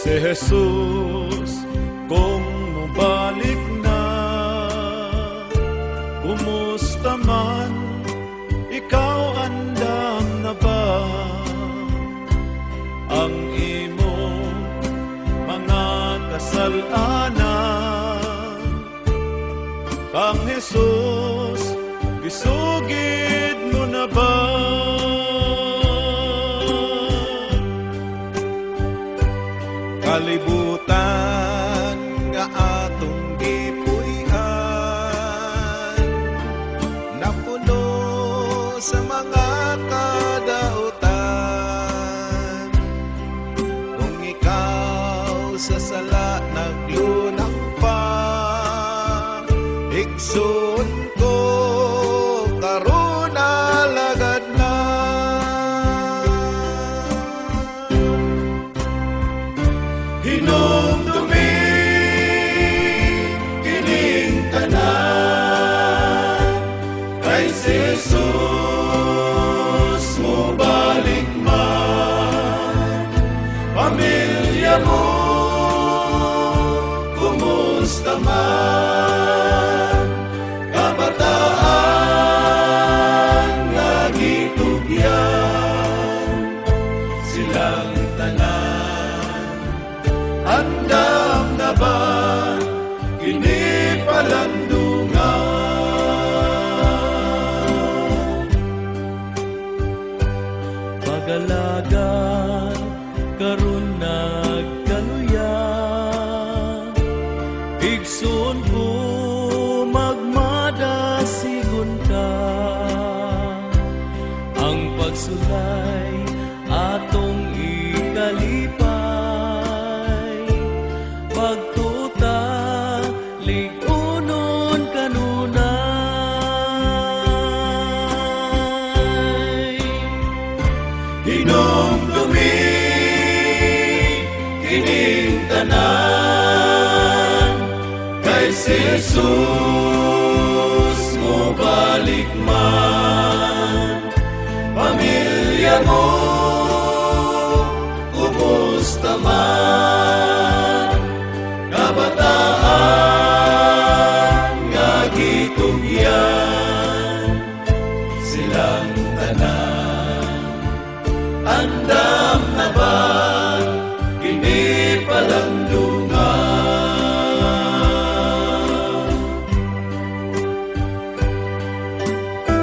Si Jesus, kung mubalik na, kumusta man, ikaw andam na ba? Ang imong mga kasalanan, Kang Jesus, gisugid mo na ba? Kalibutan nga atong gipuy-an, napuno sa mga kadautan. Kung ikaw sa sala naglunang pa, igsoon ko karon alagad na. Hinumdumi kining tanan, kay si Jesus mo balik man. Pamilya mo, kumusta man, kabataan nga gitugyan, silang tanan andam na ba kini palandungan? Pagalagan karon nagkaluya, igsoon ko magmadasigon ka. Ang pagsulay atong ikalipay, pagtuta ligunon kanunay. Hinumdumi kining tanan, kay si Jesus mo balik man. Pamilya mo, kumusta man, kabataan nga gitugyan, silang tanan andam